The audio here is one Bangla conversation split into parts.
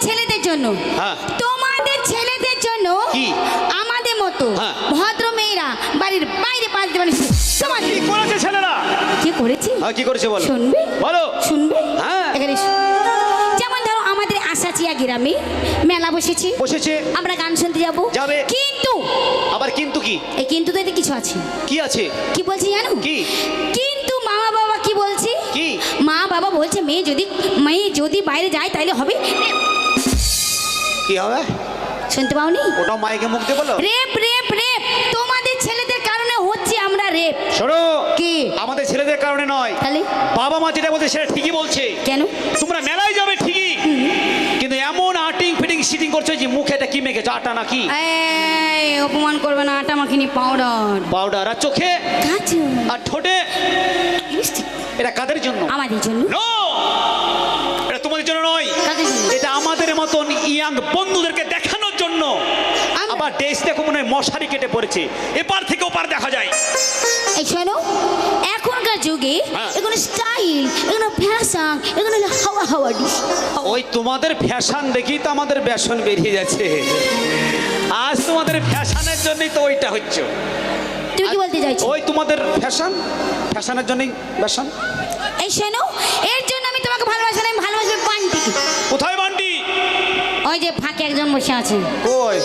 ছেলেদের জন্য, হ্যাঁ। তোমাদের ছেলেদের জন্য কি? আমাদের মতো হ্যাঁ। ভদ্র মেয়েরা বাড়ির বাইরে পা দিতে পারে। তোমাদের কি করেছে ছেলেরা? কি করেছি? হ্যাঁ, কি করেছে বলো? শুনবে? বলো। শুনবে? হ্যাঁ। এখানে এসো। যেমন ধরো আমাদের আশাচিয়া গ্রামে মেলা বসেছে, বসেছে। আমরা গান শুনতে যাব। যাবে। কিন্তু আবার কিন্তু কি? এই কিন্তু তো এতে কিছু আছে। কি আছে? কি বলছি জানো? কি? কিন্তু মা বাবা কি বলছে? কি? মা বাবা বলছে মেয়ে যদি বাইরে যায় তাহলে হবে। কি হবে? শুনতে পাওনি? ওটা মাইকে মুখ দিয়ে বলো। রেপ রেপ রেপ তোমাদের ছেলেদের কারণে হচ্ছে আমরা রেপ। শোনো, কি? আমাদের ছেলেদের কারণে নয়, তাহলে বাবা মা যেটা বলছে সেটা ঠিকই বলছে। কেন? তোমরা মেলায় যাবে ঠিকই, কিন্তু এমন আটিং ফিটিং সিটিং করছো যে মুখে এটা কি মেখেছো? আটা নাকি? এই অপমান করবে না, আটা মাখিনি পাউডার। পাউডার। আর চোখে কাজু আর ঠোঁটে লিপস্টিক। এটা কাদের জন্য? আমাদের জন্য। নো, এটা তোমাদের জন্য নয়, কাদের জন্য? এটা আমাদের মতন ইয়াং বন্ধুদেরকে দেখানোর জন্য। আবার দেশ দেখো মনে হয় মশারি কেটে পড়েছে, এপার থেকে ওপার দেখা যায়। এই শোনো, এখনকার যুগে হ্যাঁ। এগুলো স্টাইল, এগুলো ফ্যাশন, এগুলো হলো হাওয়া হাওয়া ডিশ। ওই তোমাদের ফ্যাশন দেখি তো আমাদের বেসন বেরিয়ে যাচ্ছে। আজ তোমাদের ফ্যাশনের জন্যই তো ওইটা হচ্ছে। তুমি কি বলতে চাইছো? ওই তোমাদের ফ্যাশনের জন্যই বেসন। এই শোনো, এর জন্য আমি তোমাকে ভালোবাসি না, আমি ভালোবাসি বান্টি। কোথায় বান্টি? ওই যে ফাঁকে একজন বসে আছে। কই?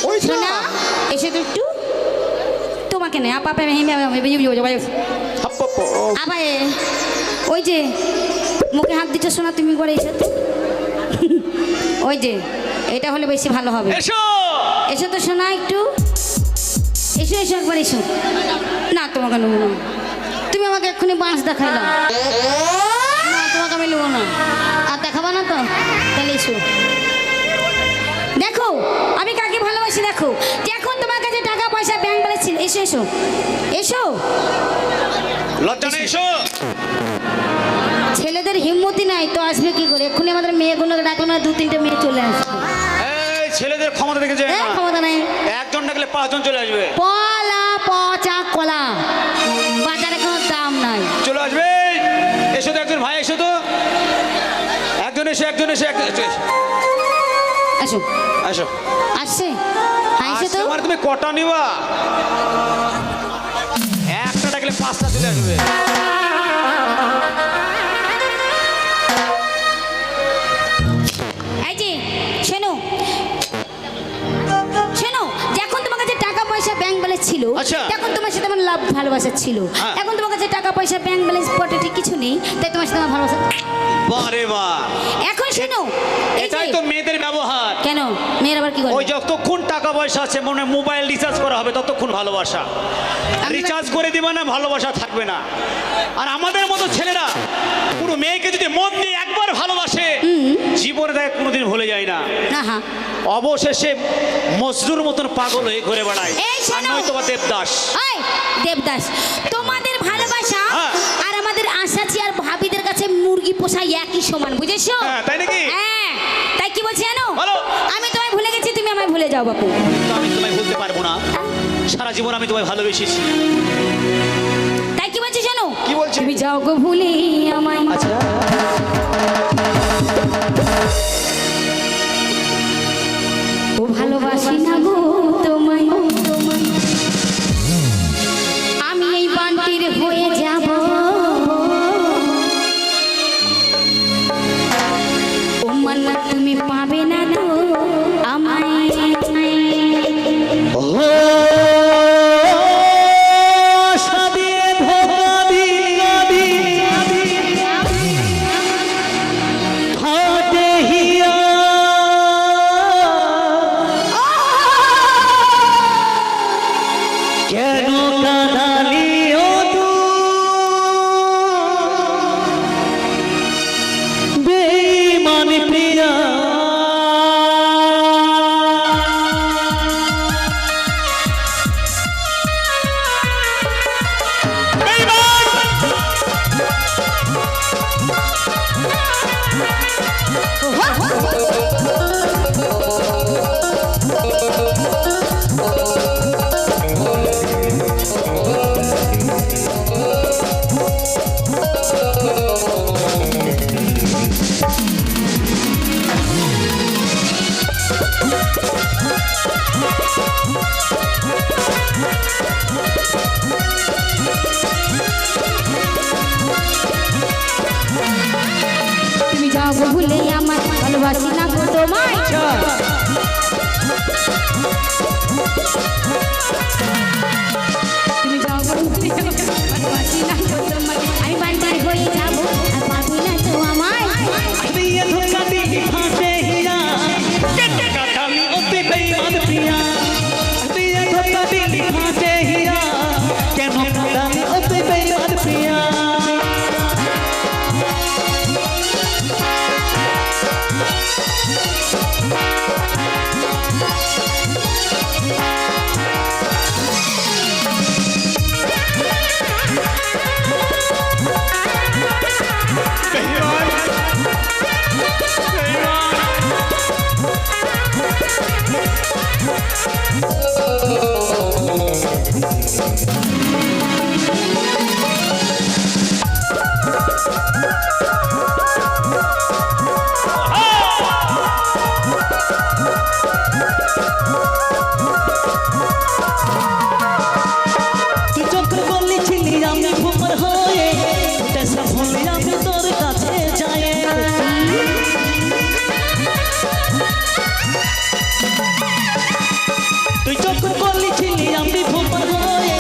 ওই শোনা, এসে তো একটু তোমাকে নেই আপা আবার ওই যে মুখে হাত দিচ্ছ শোনা, তুমি করে এসে তো ওই যে এটা হলে বেশি ভালো হবে। এসো এসো তো শোনা, একটু এসো এসো একবার এসো। না তোমাকে নেবো না, তুমি আমাকে এক্ষুনি বাঁশ দেখাইলাম না, তোমাকে আমি নেবো না। আর দেখাবো না তো? তাহলে এসো, দেখো আমি কাকে ভালোবাসি। দেখো এখন তোমার কাছে টাকা পয়সা ব্যাংক ব্যালেন্স ছিল। এসো এসো এসো, লজ্জা নেই, এসো। ছেলেদের হিম্মতি নাই তো আসবে কি করে? এক্ষুনি আমাদের মেয়েগুলোকে ডাকলে না, 2-3টে মেয়ে চলে আসবে। এই ছেলেদের ক্ষমতা দেখে যায় না, ক্ষমতা নাই। একজন ডাকলে 5 জন চলে আসবে। পলা পচা কলা, বাজারে কোনো দাম নাই। চলে আসবে। এসো তো একজন ভাই, এসো তো একজন, এসো একজন, এসো একজন, এসো আসো আসো। আসছে। হ্যাঁ এসো তো। তোমার তুমি কটা নিবা? একটা ডাকলে 5টা চলে আসবে। এই যে শোনো শোনো, যখন তোমার কাছে টাকা পয়সা ব্যাংক ব্যালেন্স ছিল, আচ্ছা। তখন তোমার সাথে আমার লাভ ভালোবাসা ছিল। হ্যাঁ। এখন তোমার কাছে টাকা পয়সা ব্যাংক ব্যালেন্স পটেটি কিছু নেই, তাই তোমার সাথে আমার ভালোবাসা। বারে বাহ, এখন শোনো, এই এটাই যে তো মেয়েদের ব্যবহার। কেন মেয়ের আবার কি করে? ওই যতক্ষণ টাকা পয়সা আছে, মনে হয় মোবাইল রিচার্জ করা হবে, ততক্ষণ ভালোবাসা। রিচার্জ করে দিবে না, ভালোবাসা থাকবে না। আর আমাদের মতো ছেলেরা পুরো মেয়েকে যদি মন দিয়ে একবার ভালোবাসে, জীবনে তাকে কোনোদিন ভুলে যায় না। হ্যাঁ, অবশেষে মজনুর মতন পাগল হয়ে ঘুরে বেড়ায়। এই শোনো। আর নয়তো বা দেবদাস। এই দেবদাস, তোমাদের ভালোবাসা হ্যাঁ। আর আমাদের আশাচি আর ভাবিদের কাছে মুরগি পোষা একই সমান, বুঝেছো? হ্যাঁ, তাই নাকি? হ্যাঁ, তাই কি বলছি জানো? বলো। আমি তোমায় ভুলে গেছি, তুমি আমায় ভুলে যাও বাপু। কিন্তু আমি তোমায় বলতে পারবো না, সারা জীবন আমি তোমায় ভালোবেসেছি। তাই কি বলছি জানো? কি বলছি? তুমি যাও গো ভুলে আমায়। আচ্ছা, ও ভালোবাসি না গো তোমায়, আমি এই বান্টির হয়ে যাব। ও মান্না তুমি পাবে না তো আমায়। যাও গো ভুলে আমার ভালোবাসি না গো তোমায় তুমি যাও গো ভুলে আমার ভালোবাসি না গো তোমায় আমি বারবার হয়ে যাবো আর পাবি না তো আমায় दिए धोखा दिली फांसे हिया काटाली ओते बेईमान पिया दिए धोखा दिली फांसे हिया केनो काटाली ओते बेईमान पिया তুই চক্র বললি ছিলি আমি ভুমর হয়ে তেসা ভুলে আমি তোর কাছে যাই তুই চক্র বললি ছিলি আমি ভুমর হয়ে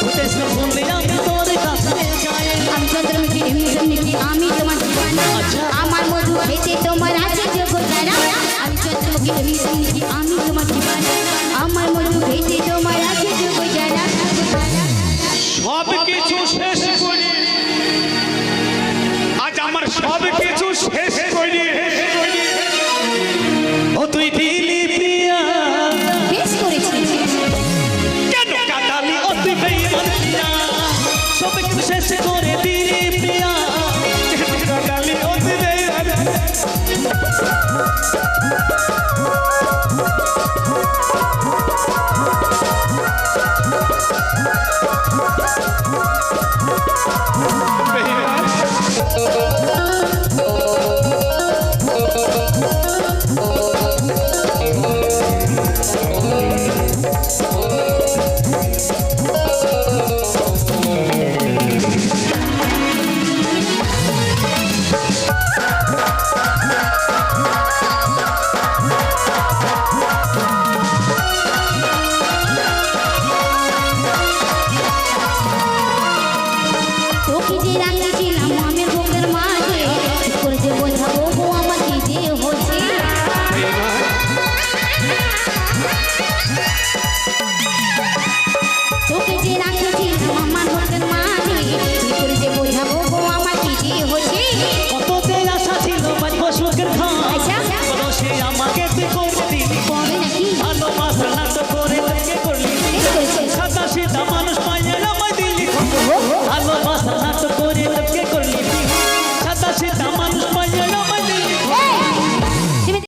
তেসা ভুলে আমি তোর কাছে যাই আমি চন্দ্রমুখী এমনি আমি তোমার ঠিকানা আমার মধু খেতে তোমার আছে যোগ্য যারা আমি চন্দ্রমুখী এমনি আমি তোমার ঠিকানা আমার মধু খেতে তোমার আছে যোগ্য যারা সব কিছু শেষ করে আজ আমার সব কিছু শেষ করে ও তুই দিলি প্রিয়া বেশ করেছি কেন কাটালি ও তুই বেঈমান প্রিয়া সব কিছু শেষ করে দিলি প্রিয়া কাটালি ওতে